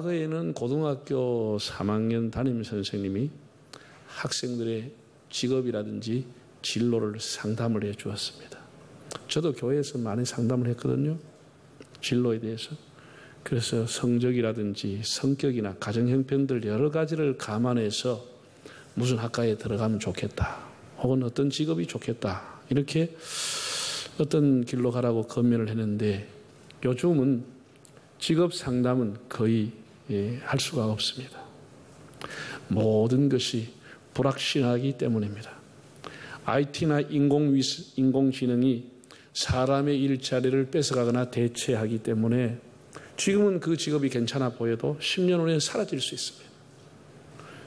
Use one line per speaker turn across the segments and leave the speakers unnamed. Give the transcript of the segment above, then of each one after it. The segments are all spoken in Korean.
과거에는 고등학교 3학년 담임 선생님이 학생들의 직업이라든지 진로를 상담을 해 주었습니다. 저도 교회에서 많이 상담을 했거든요. 진로에 대해서. 그래서 성적이라든지 성격이나 가정 형편들 여러 가지를 감안해서 무슨 학과에 들어가면 좋겠다. 혹은 어떤 직업이 좋겠다. 이렇게 어떤 길로 가라고 권면을 했는데 요즘은 직업 상담은 거의 할 수가 없습니다. 모든 것이 불확실하기 때문입니다. IT나 인공지능이 사람의 일자리를 뺏어가거나 대체하기 때문에 지금은 그 직업이 괜찮아 보여도 10년 후에 사라질 수 있습니다.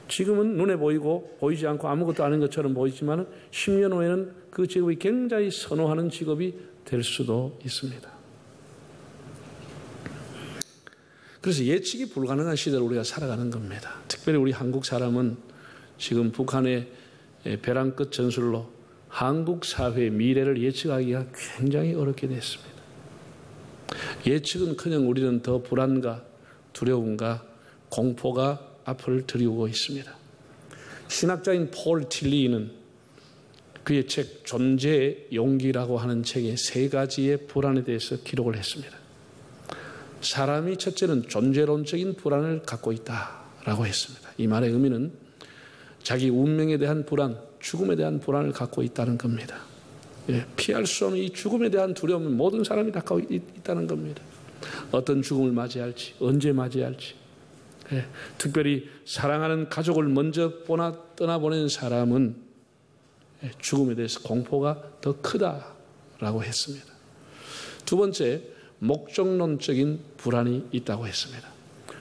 지금은 눈에 보이고 보이지 않고 아무것도 아닌 것처럼 보이지만 10년 후에는 그 직업이 굉장히 선호하는 직업이 될 수도 있습니다. 그래서 예측이 불가능한 시대를 우리가 살아가는 겁니다. 특별히 우리 한국 사람은 지금 북한의 벼랑 끝 전술로 한국 사회의 미래를 예측하기가 굉장히 어렵게 됐습니다. 예측은커녕 우리는 더 불안과 두려움과 공포가 앞을 들이우고 있습니다. 신학자인 폴 틸리는 그의 책 존재의 용기라고 하는 책에 3가지의 불안에 대해서 기록을 했습니다. 사람이 첫째는 존재론적인 불안을 갖고 있다라고 했습니다. 이 말의 의미는 자기 운명에 대한 불안, 죽음에 대한 불안을 갖고 있다는 겁니다. 피할 수 없는 이 죽음에 대한 두려움은 모든 사람이 다 갖고 있다는 겁니다. 어떤 죽음을 맞이할지, 언제 맞이할지. 특별히 사랑하는 가족을 먼저 떠나보낸 사람은 죽음에 대해서 공포가 더 크다라고 했습니다. 두 번째, 목적론적인 불안이 있다고 했습니다.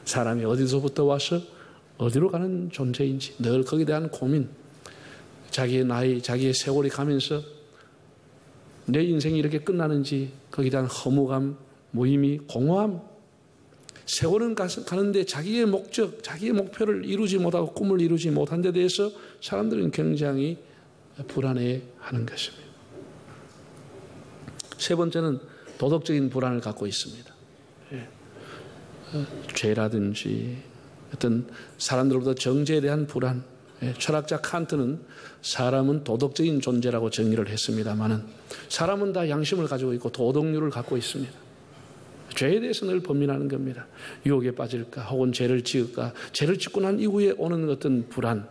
사람이 어디서부터 와서 어디로 가는 존재인지 늘 거기에 대한 고민, 자기의 나이, 자기의 세월이 가면서 내 인생이 이렇게 끝나는지 거기에 대한 허무감, 무의미, 공허함. 세월은 가는데 자기의 목적, 자기의 목표를 이루지 못하고 꿈을 이루지 못한 데 대해서 사람들은 굉장히 불안해하는 것입니다. 세 번째는 도덕적인 불안을 갖고 있습니다. 죄라든지 어떤 사람들로부터 정죄에 대한 불안. 철학자 칸트는 사람은 도덕적인 존재라고 정의를 했습니다만 사람은 다 양심을 가지고 있고 도덕률을 갖고 있습니다. 죄에 대해서 늘 범민하는 겁니다. 유혹에 빠질까 혹은 죄를 지을까, 죄를 짓고 난 이후에 오는 어떤 불안,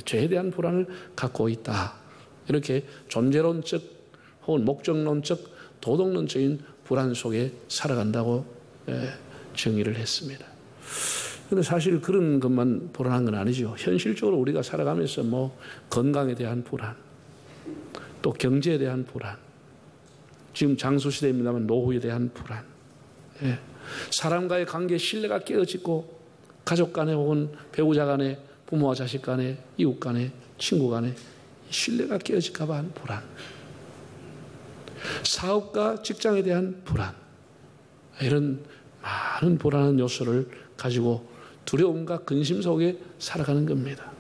죄에 대한 불안을 갖고 있다. 이렇게 존재론적 혹은 목적론적 도덕론적인 불안 속에 살아간다고 정의를 했습니다. 그런데 사실 그런 것만 불안한 건 아니죠. 현실적으로 우리가 살아가면서 건강에 대한 불안, 또 경제에 대한 불안, 지금 장수시대입니다만 노후에 대한 불안, 사람과의 관계 신뢰가 깨어지고 가족 간에 혹은 배우자 간에, 부모와 자식 간에, 이웃 간에, 친구 간에 신뢰가 깨어질까 봐 하는 불안, 사업과 직장에 대한 불안, 이런 많은 불안한 요소를 가지고 두려움과 근심 속에 살아가는 겁니다.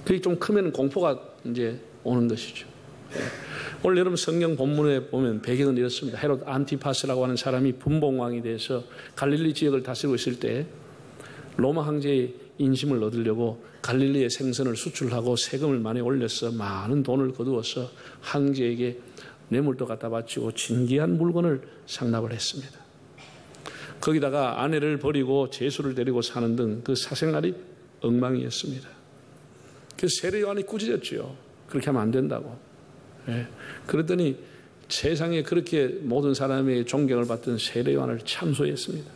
그게 좀 크면 공포가 이제 오는 것이죠. 오늘 여러분 성경 본문에 보면 배경은 이렇습니다. 헤롯 안티파스라고 하는 사람이 분봉왕이 돼서 갈릴리 지역을 다스리고 있을 때 로마 황제의 인심을 얻으려고 갈릴리의 생선을 수출하고 세금을 많이 올려서 많은 돈을 거두어서 황제에게 뇌물도 갖다 바치고 진귀한 물건을 상납을 했습니다. 거기다가 아내를 버리고 제수를 데리고 사는 등 그 사생활이 엉망이었습니다. 그래서 세례요한이 꾸짖었죠. 그렇게 하면 안 된다고. 그랬더니 세상에 그렇게 모든 사람의 존경을 받던 세례요한을 참소했습니다.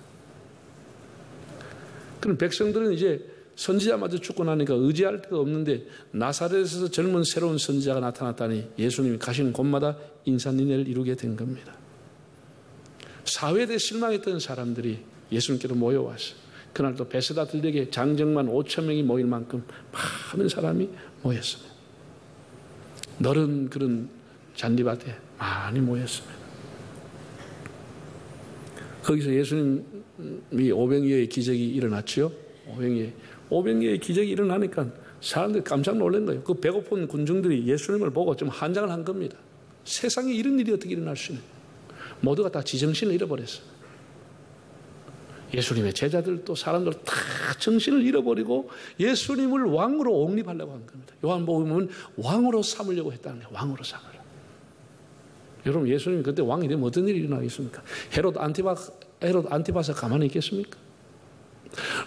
그럼 백성들은 이제 선지자마저 죽고 나니까 의지할 데가 없는데 나사렛에서 젊은 새로운 선지자가 나타났다니 예수님이 가시는 곳마다 인산인해를 이루게 된 겁니다. 사회에 대해 실망했던 사람들이 예수님께로 모여와서 그날도 베세다 들녘에 장정만 5,000명이 모일 만큼 많은 사람이 모였습니다. 넓은 그런 잔디밭에 많이 모였습니다. 거기서 예수님이 오병이어의 기적이 일어났죠. 오병이어의 기적이 일어나니까 사람들이 깜짝 놀란 거예요. 그 배고픈 군중들이 예수님을 보고 좀 환장을 한 겁니다. 세상에 이런 일이 어떻게 일어날 수 있는? 모두가 다 지정신을 잃어버렸어요. 예수님의 제자들도 사람들 다 정신을 잃어버리고 예수님을 왕으로 옹립하려고 한 겁니다. 요한복음은 왕으로 삼으려고 했다는 거예요. 왕으로 삼으려고. 여러분, 예수님이 그때 왕이 되면 어떤 일이 일어나겠습니까? 헤롯 안티바가 가만히 있겠습니까?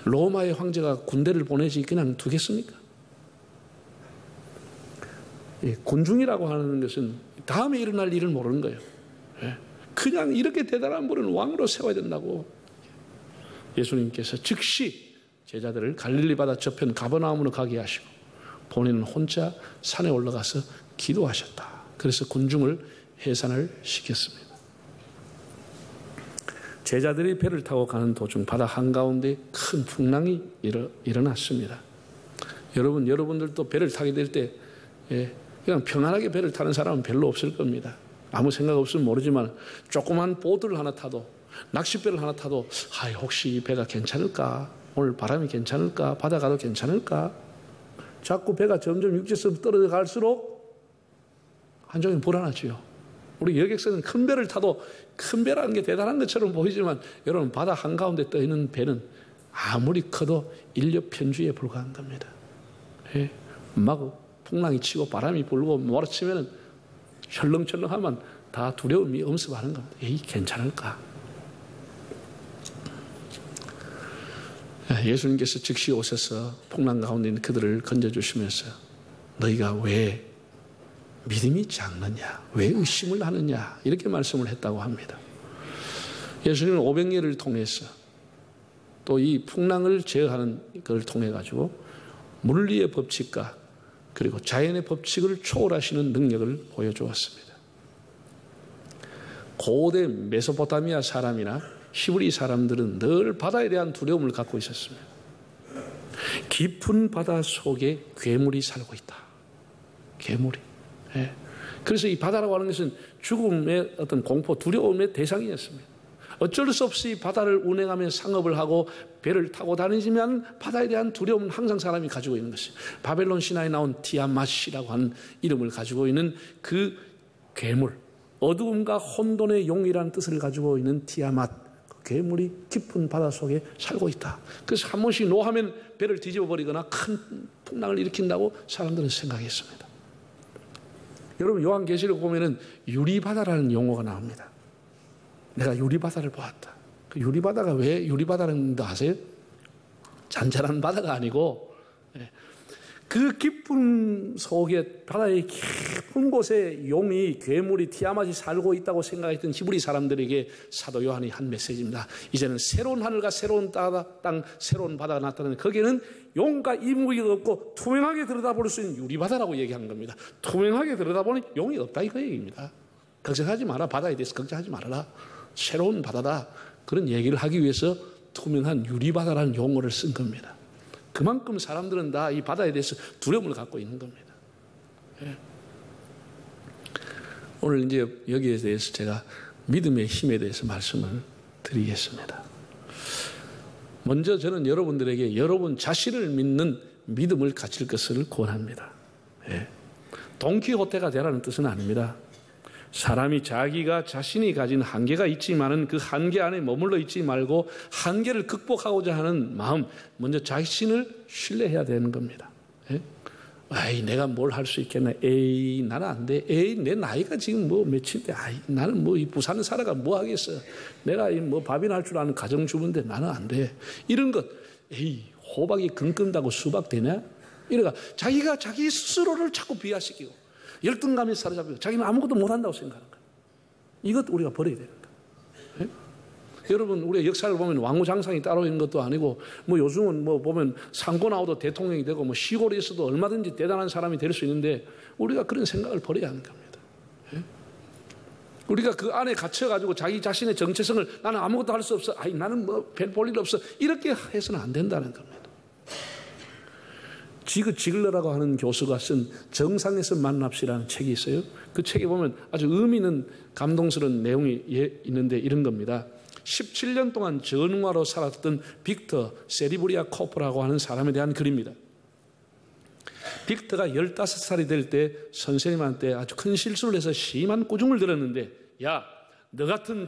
로마의 황제가 군대를 보내지 그냥 두겠습니까? 군중이라고 하는 것은 다음에 일어날 일을 모르는 거예요. 그냥 이렇게 대단한 분은 왕으로 세워야 된다고 예수님께서 즉시 제자들을 갈릴리 바다 저편 가버나움으로 가게 하시고 본인은 혼자 산에 올라가서 기도하셨다. 그래서 군중을 해산을 시켰습니다. 제자들이 배를 타고 가는 도중 바다 한가운데 큰 풍랑이 일어났습니다. 여러분들도 배를 타게 될 때 그냥 평안하게 배를 타는 사람은 별로 없을 겁니다. 아무 생각 없으면 모르지만 조그만 보트를 하나 타도 낚싯배를 하나 타도 혹시 이 배가 괜찮을까? 오늘 바람이 괜찮을까? 바다 가도 괜찮을까? 자꾸 배가 점점 육지에서 떨어져 갈수록 한쪽은 불안하지요. 우리 여객선은 큰 배를 타도 큰 배라는 게 대단한 것처럼 보이지만 여러분 바다 한가운데 떠있는 배는 아무리 커도 인력 편주에 불과한 겁니다. 막 풍랑이 치고 바람이 불고 몰아치면 철렁철렁하면 다 두려움이 엄습하는 겁니다. 괜찮을까? 예수님께서 즉시 오셔서 풍랑 가운데 있는 그들을 건져주시면서 너희가 왜 믿음이 작느냐? 왜 의심을 하느냐? 이렇게 말씀을 했다고 합니다. 예수님은 500예를 통해서 또 이 풍랑을 제어하는 것을 통해 가지고 물리의 법칙과 그리고 자연의 법칙을 초월하시는 능력을 보여주었습니다. 고대 메소포타미아 사람이나 히브리 사람들은 늘 바다에 대한 두려움을 갖고 있었습니다. 깊은 바다 속에 괴물이 살고 있다. 괴물이. 그래서 이 바다라고 하는 것은 죽음의 어떤 공포, 두려움의 대상이었습니다. 어쩔 수 없이 바다를 운행하며 상업을 하고 배를 타고 다니지만 바다에 대한 두려움은 항상 사람이 가지고 있는 것이에요. 바벨론 신화에 나온 티아맛이라고 하는 이름을 가지고 있는 그 괴물, 어두움과 혼돈의 용이라는 뜻을 가지고 있는 티아맛, 그 괴물이 깊은 바다 속에 살고 있다. 그래서 한 번씩 노하면 배를 뒤집어 버리거나 큰 풍랑을 일으킨다고 사람들은 생각했습니다. 여러분, 요한계시록 보면은 유리바다라는 용어가 나옵니다. 내가 유리바다를 보았다. 그 유리바다가 왜 유리바다라는 거 아세요? 잔잔한 바다가 아니고 그 깊은 속에, 바다의 깊은 곳에 용이, 괴물이, 티아맛이 살고 있다고 생각했던 히브리 사람들에게 사도 요한이 한 메시지입니다. 이제는 새로운 하늘과 새로운 땅, 새로운 바다가 나타나는, 거기에는 용과 이무기가 없고 투명하게 들여다볼 수 있는 유리바다라고 얘기한 겁니다. 투명하게 들여다보니 용이 없다, 이거 얘기입니다. 걱정하지 마라. 바다에 대해서 걱정하지 말아라. 새로운 바다다. 그런 얘기를 하기 위해서 투명한 유리바다라는 용어를 쓴 겁니다. 그만큼 사람들은 다 이 바다에 대해서 두려움을 갖고 있는 겁니다. 오늘 이제 여기에 대해서 제가 믿음의 힘에 대해서 말씀을 드리겠습니다. 먼저 저는 여러분들에게 여러분 자신을 믿는 믿음을 가질 것을 권합니다. 돈키호테가 되라는 뜻은 아닙니다. 사람이 자기가 자신이 가진 한계가 있지만은 그 한계 안에 머물러 있지 말고 한계를 극복하고자 하는 마음, 먼저 자신을 신뢰해야 되는 겁니다. 에이, 내가 뭘 할 수 있겠나? 에이, 나는 안 돼. 에이, 내 나이가 지금 뭐 몇인데, 나는 뭐 이 부산에 살아가 뭐 하겠어? 내가 뭐 밥이나 할 줄 아는 가정주부인데 나는 안 돼. 이런 것, 에이, 호박이 끈끈다고 수박 되냐? 이러가 자기가 자기 스스로를 자꾸 비하시키고 열등감에 사로잡히고 자기는 아무것도 못한다고 생각하는 거예요. 이것 우리가 버려야 되는 거예요. 여러분, 우리가 역사를 보면 왕후장상이 따로 있는 것도 아니고, 뭐 요즘은 뭐 보면 상고 나오도 대통령이 되고, 뭐 시골에 있어도 얼마든지 대단한 사람이 될 수 있는데, 우리가 그런 생각을 버려야 하는 겁니다. 우리가 그 안에 갇혀가지고 자기 자신의 정체성을 나는 아무것도 할 수 없어. 나는 뭐 별 볼 일 없어. 이렇게 해서는 안 된다는 겁니다. 지그 지글러라고 하는 교수가 쓴 정상에서 만납시라는 책이 있어요. 그 책에 보면 아주 의미 있는 감동스러운 내용이 있는데 이런 겁니다. 17년 동안 전우화로 살았던 빅터 세리브리아 코프라고 하는 사람에 대한 글입니다. 빅터가 15살이 될 때 선생님한테 아주 큰 실수를 해서 심한 꾸중을 들었는데, 야, 너 같은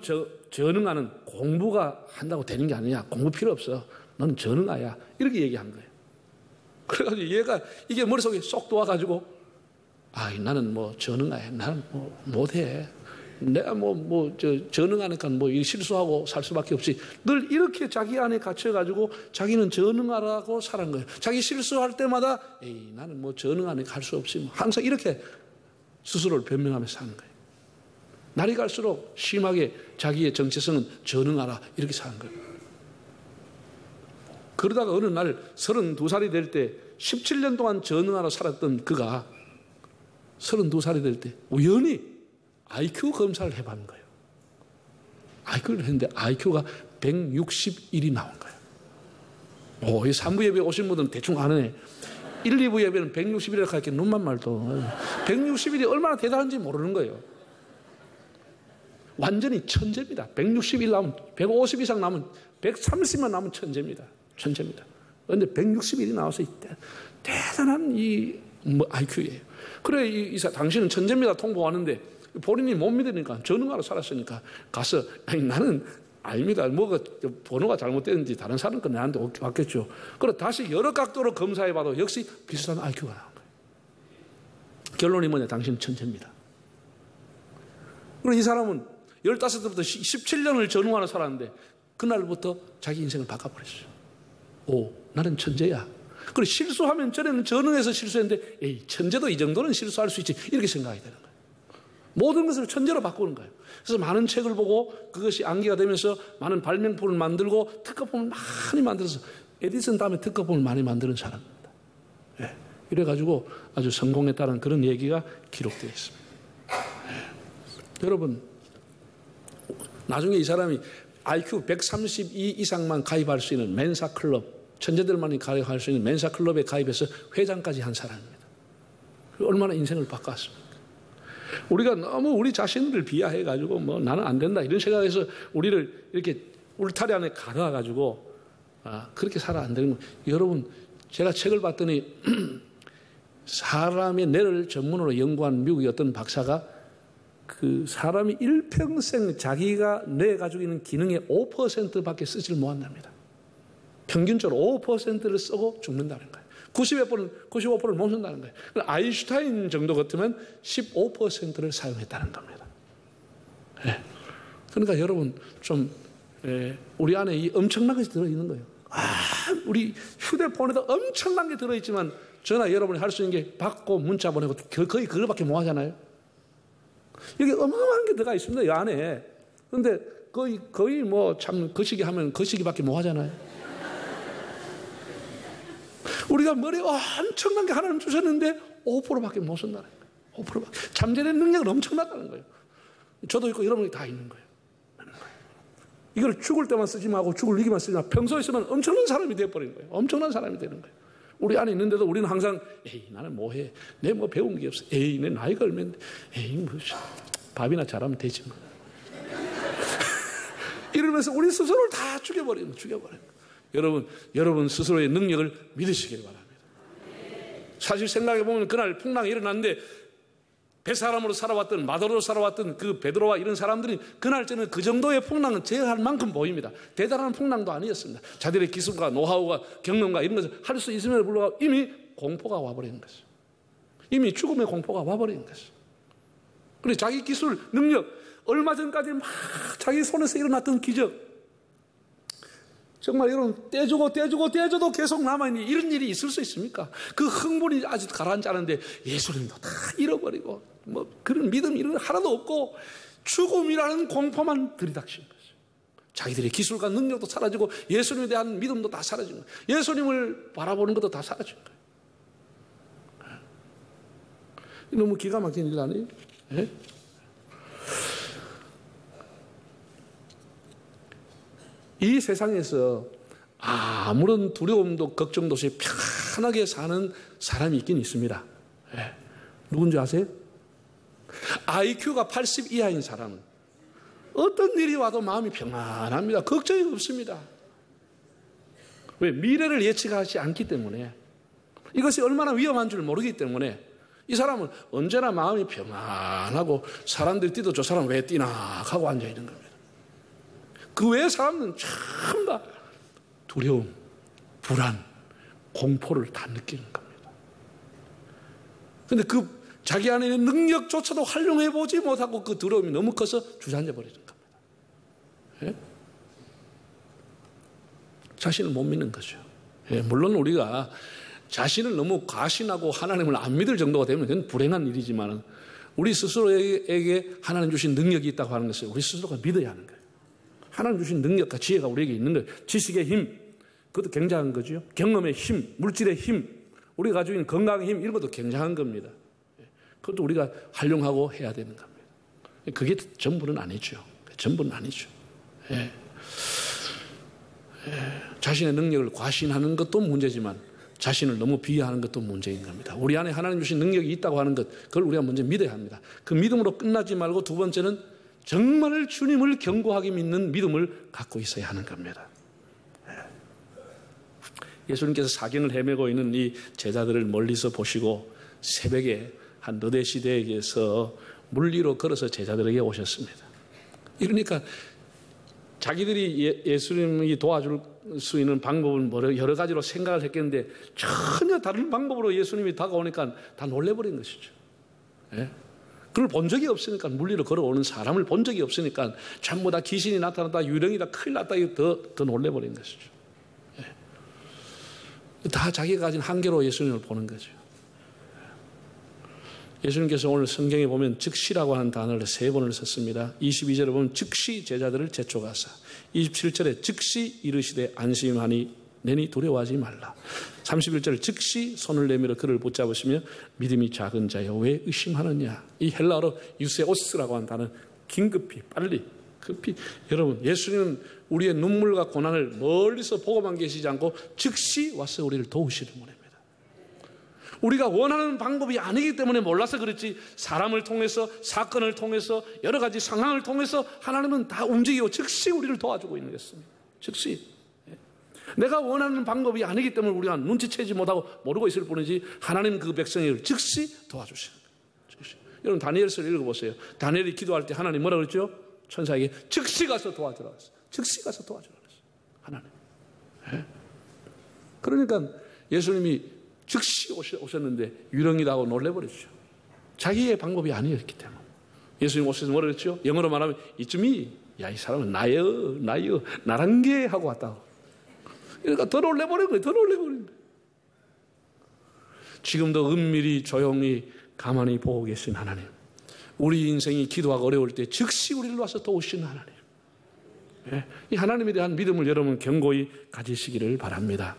전응아는 공부가 한다고 되는 게 아니야. 공부 필요 없어. 넌 전응아야. 이렇게 얘기한 거예요. 그래가지고 얘가 이게 머릿속에 쏙 들어와가지고 나는 뭐 전응아야. 나는 뭐 못해. 내가 전응하니까 실수하고 살 수밖에 없지. 늘 이렇게 자기 안에 갇혀가지고 자기는 전응하라고 살은 거예요. 자기 실수할 때마다 나는 뭐 전응하니까 할 수 없지. 항상 이렇게 스스로를 변명하면서 사는 거예요. 날이 갈수록 심하게 자기의 정체성은 전응하라 이렇게 사는 거예요. 그러다가 어느 날 32살이 될 때 17년 동안 전응하라 살았던 그가 32살이 될 때 우연히 IQ 검사를 해봤는 거예요. IQ를 했는데 IQ가 161이 나온 거예요. 이 3부 예배 오신 분들은 대충 아네. 1, 2부 예배는 161이라고 할게 눈만 말도 161이 얼마나 대단한지 모르는 거예요. 완전히 천재입니다. 161 나오면 150 이상 나오면 130만 나오면 천재입니다. 그런데 161이 나와서 대단한 IQ예요. 그래 당신은 천재입니다 통보하는데 본인이 못 믿으니까 전응하러 살았으니까 가서 나는 아닙니다. 뭐가 번호가 잘못됐는지 다른 사람 건 나한테 왔겠죠. 그래 다시 여러 각도로 검사해봐도 역시 비슷한 IQ가 나온 거예요. 결론이 뭐냐? 당신은 천재입니다. 그리고 이 사람은 15세부터 17년을 전응하러 살았는데 그날부터 자기 인생을 바꿔버렸어요. 나는 천재야. 그리고 실수하면 전에는 전응해서 실수했는데 천재도 이 정도는 실수할 수 있지 이렇게 생각이 되는 거예요. 모든 것을 천재로 바꾸는 거예요. 그래서 많은 책을 보고 그것이 암기가 되면서 많은 발명품을 만들고 특허품을 많이 만들어서 에디슨 다음에 특허품을 많이 만드는 사람입니다. 이래가지고 아주 성공했다는 그런 얘기가 기록되어 있습니다. 여러분 나중에 이 사람이 IQ 132 이상만 가입할 수 있는 멘사 클럽, 천재들만이 가입할 수 있는 멘사 클럽에 가입해서 회장까지 한 사람입니다. 얼마나 인생을 바꿨습니까? 우리가 너무 우리 자신을 비하해가지고 나는 안 된다 이런 생각에서 우리를 이렇게 울타리 안에 가둬가지고 그렇게 살아 안 되는 거예요. 여러분 제가 책을 봤더니 사람의 뇌를 전문으로 연구한 미국의 어떤 박사가 그 사람이 일평생 자기가 뇌에 가지고 있는 기능의 5%밖에 쓰지를 못한답니다. 평균적으로 5%를 쓰고 죽는다는 거예요. 95%를 못 쓴다는 거예요. 아인슈타인 정도 같으면 15%를 사용했다는 겁니다. 그러니까 여러분 좀 우리 안에 이 엄청난 것이 들어있는 거예요. 우리 휴대폰에도 엄청난 게 들어있지만 전화 여러분이 할 수 있는 게 받고 문자 보내고 거의 그거밖에 못 하잖아요. 여기 어마어마한 게 들어가 있습니다. 이 안에. 그런데 거의 뭐 참 거시기 하면 거시기밖에 못 하잖아요. 우리가 머리에 엄청난 게 하나님 주셨는데 5%밖에 못 쓴다는 거예요. 5%밖에. 잠재된 능력은 엄청나다는 거예요. 저도 있고 여러분이 다 있는 거예요. 이걸 죽을 때만 쓰지 말고 죽을 위기만 쓰지 말고 평소에 쓰면 엄청난 사람이 되어버리는 거예요. 엄청난 사람이 되는 거예요. 우리 안에 있는데도 우리는 항상 나는 뭐해. 내 뭐 배운 게 없어. 내 나이가 얼마인데. 밥이나 잘하면 되지 뭐. 이러면서 우리 스스로를 다 죽여버리는 거예요. 여러분 스스로의 능력을 믿으시길 바랍니다. 사실 생각해보면 그날 풍랑이 일어났는데 뱃사람으로 살아왔던 마더로 살아왔던 그 베드로와 이런 사람들이 그날쯤은 그 정도의 풍랑은 제어할 만큼 보입니다. 대단한 풍랑도 아니었습니다. 자들의 기술과 노하우가 경험과 이런 것을 할 수 있음에도 불구하고 이미 공포가 와버리는 것이죠. 이미 죽음의 공포가 와버리는 것이죠. 그리고 자기 기술, 능력, 얼마 전까지 막 자기 손에서 일어났던 기적, 정말 여러분 떼줘도 계속 남아있는 이런 일이 있을 수 있습니까? 그 흥분이 아주 가라앉지 않은데 예수님도 다 잃어버리고 그런 믿음 이런 하나도 없고 죽음이라는 공포만 들이닥친 거죠. 자기들의 기술과 능력도 사라지고 예수님에 대한 믿음도 다 사라진 거예요. 예수님을 바라보는 것도 다 사라진 거예요. 너무 기가 막힌 일 아니에요? 이 세상에서 아무런 두려움도 걱정도 없이 편하게 사는 사람이 있긴 있습니다. 누군지 아세요? IQ가 80 이하인 사람은 어떤 일이 와도 마음이 평안합니다. 걱정이 없습니다. 왜? 미래를 예측하지 않기 때문에, 이것이 얼마나 위험한 줄 모르기 때문에 이 사람은 언제나 마음이 평안하고 사람들이 뛰도 저 사람 왜 뛰나 하고 앉아있는 겁니다. 그 외의 사람은 전부 다 두려움, 불안, 공포를 다 느끼는 겁니다. 그런데 그 자기 안에 있는 능력조차도 활용해보지 못하고 그 두려움이 너무 커서 주저앉아 버리는 겁니다. 예? 자신을 못 믿는 거죠. 예, 물론 우리가 자신을 너무 과신하고 하나님을 안 믿을 정도가 되면 그건 불행한 일이지만 우리 스스로에게 하나님 주신 능력이 있다고 하는 것을 우리 스스로가 믿어야 하는 거예요. 하나님 주신 능력과 지혜가 우리에게 있는 거예요. 지식의 힘, 그것도 굉장한 거죠. 경험의 힘, 물질의 힘, 우리가 가지고 있는 건강의 힘, 이런 것도 굉장한 겁니다. 그것도 우리가 활용하고 해야 되는 겁니다. 그게 전부는 아니죠. 전부는 아니죠. 예. 자신의 능력을 과신하는 것도 문제지만 자신을 너무 비하하는 것도 문제인 겁니다. 우리 안에 하나님 주신 능력이 있다고 하는 것, 그걸 우리가 먼저 믿어야 합니다. 그 믿음으로 끝나지 말고 두 번째는 정말 주님을 견고하게 믿는 믿음을 갖고 있어야 하는 겁니다. 예수님께서 사경을 헤매고 있는 이 제자들을 멀리서 보시고 새벽에 한 너댓 시대에서 물리로 걸어서 제자들에게 오셨습니다. 이러니까 자기들이 예수님이 도와줄 수 있는 방법은 여러 가지로 생각을 했겠는데 전혀 다른 방법으로 예수님이 다가오니까 다 놀래버린 것이죠. 예? 그걸 본 적이 없으니까, 물리로 걸어오는 사람을 본 적이 없으니까 전부 다 귀신이 나타났다, 유령이다, 큰일 났다, 더 놀래버린 것이죠. 예? 다 자기가 가진 한계로 예수님을 보는 거죠. 예수님께서 오늘 성경에 보면 즉시라고 하는 단어를 3번을 썼습니다. 22절에 보면 즉시 제자들을 재촉하사, 27절에 즉시 이르시되 안심하니 내니 두려워하지 말라. 31절 즉시 손을 내밀어 그를 붙잡으시며 믿음이 작은 자여 왜 의심하느냐. 이 헬라어로 유세오스라고 하는 단어는 긴급히, 빨리, 급히. 여러분, 예수님은 우리의 눈물과 고난을 멀리서 보고만 계시지 않고 즉시 와서 우리를 도우시는 분입니다. 우리가 원하는 방법이 아니기 때문에 몰라서 그렇지, 사람을 통해서, 사건을 통해서, 여러 가지 상황을 통해서 하나님은 다 움직이고 즉시 우리를 도와주고 있는 것입니다. 즉시. 내가 원하는 방법이 아니기 때문에 우리가 눈치채지 못하고 모르고 있을 뿐이지 하나님 그 백성을 즉시 도와주시는 거예요. 즉시. 여러분 다니엘서를 읽어보세요. 다니엘이 기도할 때 하나님 뭐라 그랬죠? 천사에게 즉시 가서 도와주라 그랬어요. 즉시 가서 도와주라 그랬어요. 하나님. 네? 그러니까 예수님이 즉시 오셨는데 유령이라고 놀래버렸죠. 자기의 방법이 아니었기 때문에. 예수님 오셔서 뭐라 그랬죠? 영어로 말하면 이쯤이, 야, 이 사람은 나여 나란 게 하고 왔다고. 그러니까 더 놀래버린 거예요. 더 놀래버린 거예요. 지금도 은밀히 조용히 가만히 보고 계신 하나님, 우리 인생이 기도하고 어려울 때 즉시 우리를 와서 도우시는 하나님, 예, 이 하나님에 대한 믿음을 여러분 견고히 가지시기를 바랍니다.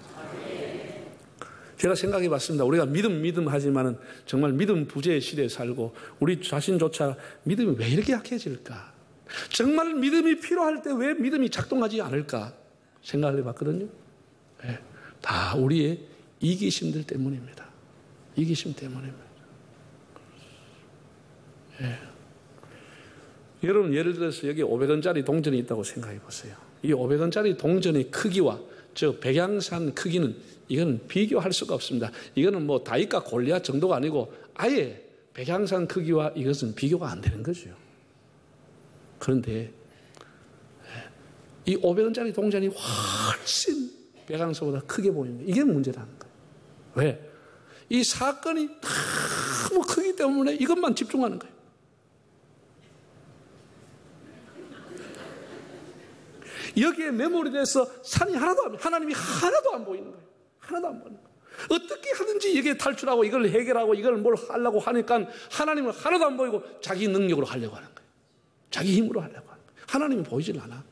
제가 생각해 봤습니다. 우리가 믿음 하지만은 정말 믿음 부재의 시대에 살고 우리 자신조차 믿음이 왜 이렇게 약해질까? 정말 믿음이 필요할 때 왜 믿음이 작동하지 않을까? 생각을 해봤거든요. 네, 다 우리의 이기심들 때문입니다. 이기심 때문입니다. 네. 여러분 예를 들어서 여기 500원짜리 동전이 있다고 생각해 보세요. 이 500원짜리 동전의 크기와 저 백양산 크기는 이거는 비교할 수가 없습니다. 이거는 뭐 다윗과 골리앗 정도가 아니고 아예 백양산 크기와 이것은 비교가 안 되는 거죠. 그런데 이 500원짜리 동전이 훨씬 백양산보다 크게 보이는 거예요. 이게 문제라는 거예요. 왜? 이 사건이 너무 크기 때문에 이것만 집중하는 거예요. 여기에 메모리 돼서 산이 하나님이 하나도 안 보이는 거예요. 하나도 안 보이는 거예요. 어떻게 하든지 여기에 탈출하고 이걸 해결하고 이걸 뭘 하려고 하니까 하나님은 하나도 안 보이고 자기 능력으로 하려고 하는 거예요. 자기 힘으로 하려고 하는 거예요. 하나님이 보이질 않아.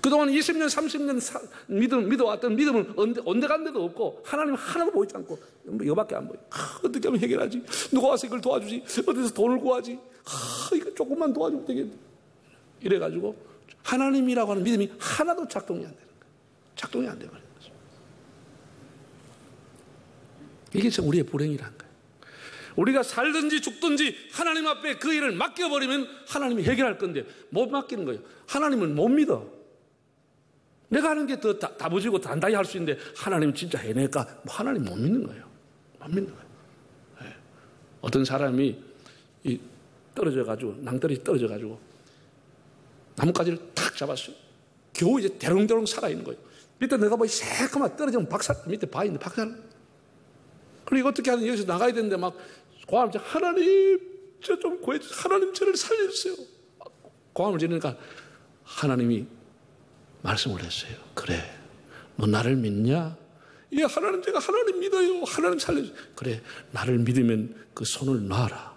그동안 20년, 30년 믿어왔던 믿음은 언제 간 데도 없고 하나님은 하나도 보이지 않고 이거밖에 안 보여. 어떻게 하면 해결하지? 누가 와서 이걸 도와주지? 어디서 돈을 구하지? 이거 조금만 도와주면 되겠네. 이래가지고 하나님이라고 하는 믿음이 하나도 작동이 안 되는 거예요. 작동이 안 되버리는 거죠. 이게 참 우리의 불행이라는 거예요. 우리가 살든지 죽든지 하나님 앞에 그 일을 맡겨버리면 하나님이 해결할 건데 못 맡기는 거예요. 하나님은 못 믿어. 내가 하는 게 더 다부지고 단단히 할 수 있는데 하나님 진짜 해낼까? 하나님 못 믿는 거예요. 못 믿는 거예요. 네. 어떤 사람이 떨어져가지고, 낭떠러지 떨어져가지고 나뭇가지를 탁 잡았어요. 겨우 이제 대롱대롱 살아있는 거예요. 밑에 내가 뭐 새까만 떨어지면 박살, 밑에 바 있는데 박살. 그리고 어떻게 하든 여기서 나가야 되는데 막 고함을 쳐, 하나님, 저 좀 구해주세요. 하나님, 저를 살려주세요. 고함을 지르니까 하나님이 말씀을 했어요. 그래, 너 나를 믿냐? 예, 하나님, 제가 하나님 믿어요. 하나님 살려주세요. 그래, 나를 믿으면 그 손을 놔라.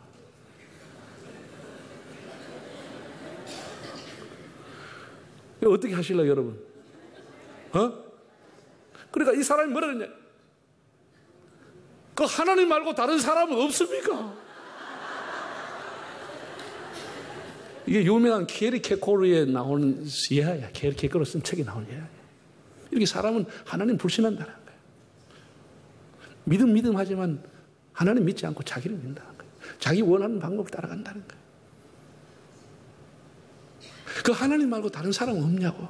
어떻게 하실래요, 여러분? 그러니까 이 사람이 뭐라 그러냐? 그 하나님 말고 다른 사람은 없습니까? 이게 유명한 케리 케코르에 나오는 예화야. 케리 케코르 쓴 책에 나오는 예화야. 이렇게 사람은 하나님 불신한다는 거예요. 믿음 하지만 하나님 믿지 않고 자기를 믿는다는 거예요. 자기 원하는 방법을 따라간다는 거예요. 그 하나님 말고 다른 사람은 없냐고.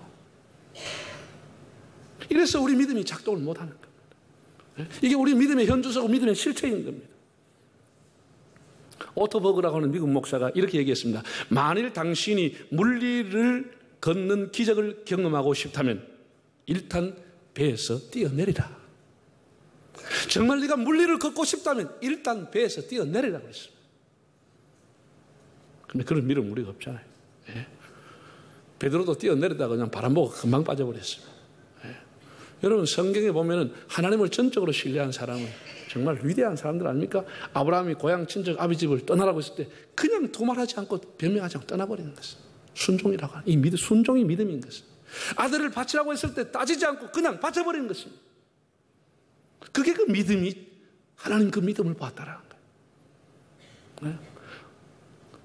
이래서 우리 믿음이 작동을 못하는 겁니다. 이게 우리 믿음의 현주소고 믿음의 실체인 겁니다. 오토버그라고 하는 미국 목사가 이렇게 얘기했습니다. 만일 당신이 물리를 걷는 기적을 경험하고 싶다면 일단 배에서 뛰어내리라. 정말 네가 물리를 걷고 싶다면 일단 배에서 뛰어내리라고 했습니다. 근데 그런 믿음 우리가 없잖아요. 예. 베드로도 뛰어내리다가 그냥 바람 보고 금방 빠져버렸습니다. 예. 여러분, 성경에 보면은 하나님을 전적으로 신뢰한 사람은 정말 위대한 사람들 아닙니까? 아브라함이 고향 친척 아비 집을 떠나라고 했을 때 그냥 도말하지 않고 변명하지 않고 떠나버리는 것은 순종이라고 하는 이 믿음, 순종이 믿음인 것은 아들을 바치라고 했을 때 따지지 않고 그냥 바쳐버리는 것입니다. 그게 그 믿음이 하나님 그 믿음을 보았다라는 거예요. 네?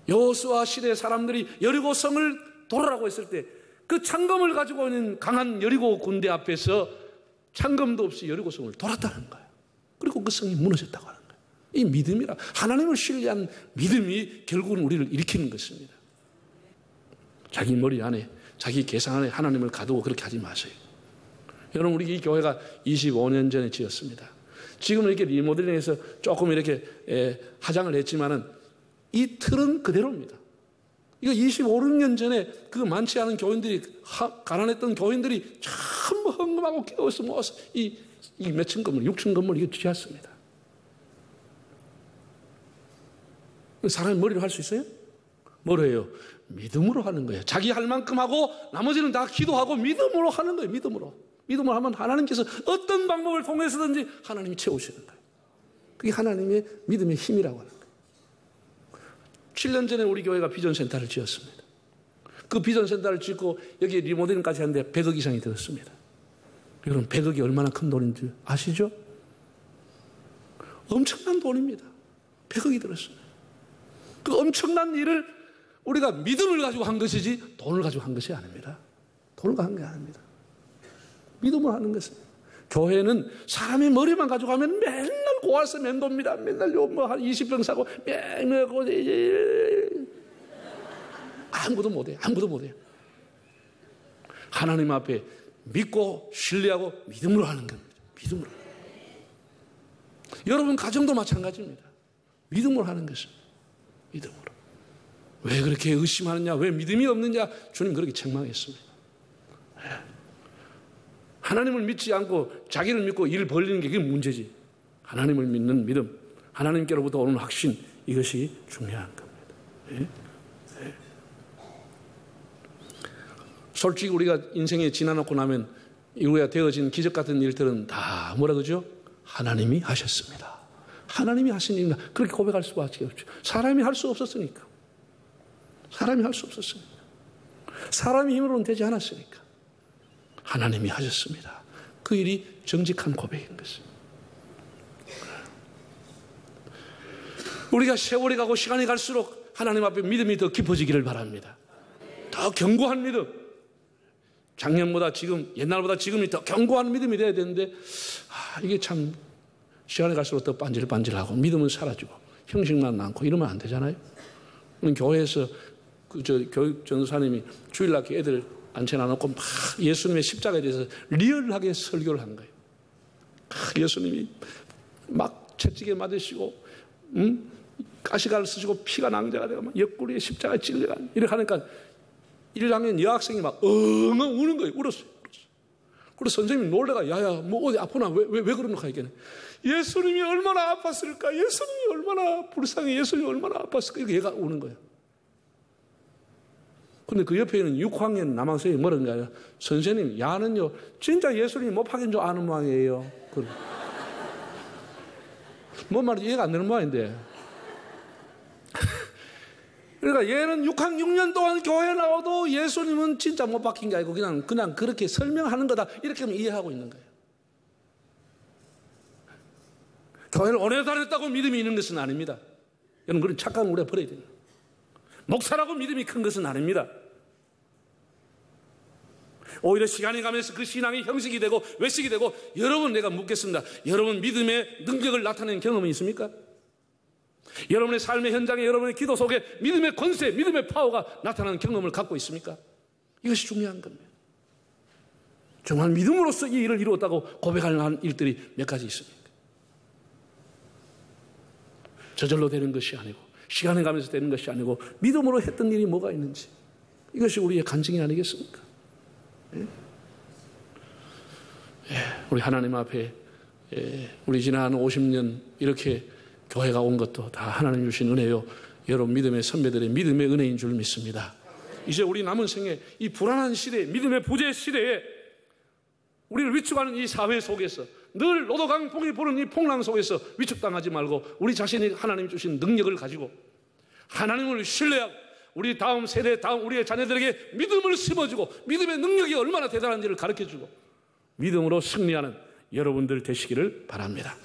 여호수아 시대 사람들이 여리고 성을 돌아라고 했을 때 그 창검을 가지고 있는 강한 여리고 군대 앞에서 창검도 없이 여리고 성을 돌았다는 거예요. 그리고 그 성이 무너졌다고 하는 거예요. 이 믿음이라 하나님을 신뢰한 믿음이 결국은 우리를 일으키는 것입니다. 자기 머리 안에 자기 계산 안에 하나님을 가두고 그렇게 하지 마세요. 여러분, 우리 이 교회가 25년 전에 지었습니다. 지금은 이렇게 리모델링해서 조금 이렇게 화장을 했지만은 이 틀은 그대로입니다. 이거 25년 전에 그 많지 않은 교인들이, 가난했던 교인들이 전부 헌금하고 기도해서 모아서 이 몇 층 건물, 6층 건물 이거 지었습니다. 사람이 머리로 할 수 있어요? 뭐로 해요? 믿음으로 하는 거예요. 자기 할 만큼 하고 나머지는 다 기도하고 믿음으로 하는 거예요. 믿음으로 하면 하나님께서 어떤 방법을 통해서든지 하나님이 채우시는 거예요. 그게 하나님의 믿음의 힘이라고 하는 거예요. 7년 전에 우리 교회가 비전센터를 지었습니다. 그 비전센터를 짓고 여기 리모델링까지 하는데 100억 이상이 들었습니다. 여러분, 100억이 얼마나 큰 돈인지 아시죠? 엄청난 돈입니다. 100억이 들었습니다. 그 엄청난 일을 우리가 믿음을 가지고 한 것이지 돈을 가지고 한 것이 아닙니다. 돈을 가지고 한 게 아닙니다. 믿음을 하는 것입니다. 교회는 사람의 머리만 가지고 가면 맨날 고아서 멘도입니다. 맨날 한 20병 사고 맨날 아무도 못해요. 아무도 못해요. 하나님 앞에 믿고 신뢰하고 믿음으로 하는 겁니다. 믿음으로. 여러분 가정도 마찬가지입니다. 믿음으로 하는 것입니다. 믿음으로. 왜 그렇게 의심하느냐? 왜 믿음이 없느냐? 주님 그렇게 책망했습니다. 하나님을 믿지 않고 자기를 믿고 일을 벌리는 게 그게 문제지. 하나님을 믿는 믿음, 하나님께로부터 오는 확신, 이것이 중요한 겁니다. 네? 네. 솔직히 우리가 인생에 지나놓고 나면 이후에 되어진 기적 같은 일들은 다 뭐라 그러죠? 하나님이 하셨습니다. 하나님이 하신 일이다. 그렇게 고백할 수밖에 없죠. 사람이 할 수 없었으니까. 사람이 할 수 없었으니까. 사람의 힘으로는 되지 않았으니까. 하나님이 하셨습니다. 그 일이 정직한 고백인 것입니다. 우리가 세월이 가고 시간이 갈수록 하나님 앞에 믿음이 더 깊어지기를 바랍니다. 더 견고한 믿음. 작년보다 지금, 옛날보다 지금이 더 견고한 믿음이 돼야 되는데, 이게 참 시간이 갈수록 더 반질반질하고 믿음은 사라지고 형식만 남고 이러면 안 되잖아요. 교회에서 교육 전도사님이 주일날 애들 앉혀놔놓고 막 예수님의 십자가에 대해서 리얼하게 설교를 한 거예요. 예수님이 막 채찍에 맞으시고 가시가를 쓰시고 피가 낭자가 되고 막 옆구리에 십자가에 찔려가 이렇게 하니까 1학년 여학생이 막 엉엉 우는 거예요. 울었어요. 그래서 선생님이 놀래가 야야 뭐 어디 아프나 왜 그러는가 이게 예수님이 얼마나 아팠을까 예수님이 얼마나 불쌍해 예수님이 얼마나 아팠을까 이렇게 얘가 우는 거예요. 근데 그 옆에 있는 6학년 남학생이 뭐라는 거예요? 선생님 야는요 진짜 예수님이 못 파긴 줄 아는 모양이에요. 뭔 말인지 이해가 안 되는 모양인데 그러니까 얘는 6년 동안 교회 나와도 예수님은 진짜 못 박힌 게 아니고 그냥 그렇게 설명하는 거다 이렇게 이해하고 있는 거예요. 교회를 오래 다녔다고 믿음이 있는 것은 아닙니다. 여러분 그런 착각은 우리가 버려야 돼요. 목사라고 믿음이 큰 것은 아닙니다. 오히려 시간이 가면서 그 신앙이 형식이 되고 외식이 되고 여러분 내가 묻겠습니다. 여러분 믿음의 능력을 나타내는 경험이 있습니까? 여러분의 삶의 현장에 여러분의 기도 속에 믿음의 권세, 믿음의 파워가 나타나는 경험을 갖고 있습니까? 이것이 중요한 겁니다. 정말 믿음으로써 이 일을 이루었다고 고백하는 일들이 몇 가지 있습니까? 저절로 되는 것이 아니고 시간이 가면서 되는 것이 아니고 믿음으로 했던 일이 뭐가 있는지 이것이 우리의 간증이 아니겠습니까? 예? 우리 하나님 앞에 우리 지난 50년 이렇게 교회가 온 것도 다 하나님 주신 은혜요. 여러분 믿음의 선배들의 믿음의 은혜인 줄 믿습니다. 이제 우리 남은 생에 이 불안한 시대에 믿음의 부재 시대에 우리를 위축하는 이 사회 속에서 늘 노도강풍이 부는 이 풍랑 속에서 위축당하지 말고 우리 자신이 하나님 주신 능력을 가지고 하나님을 신뢰하고 우리 다음 세대 다음 우리의 자녀들에게 믿음을 심어주고 믿음의 능력이 얼마나 대단한지를 가르쳐주고 믿음으로 승리하는 여러분들 되시기를 바랍니다.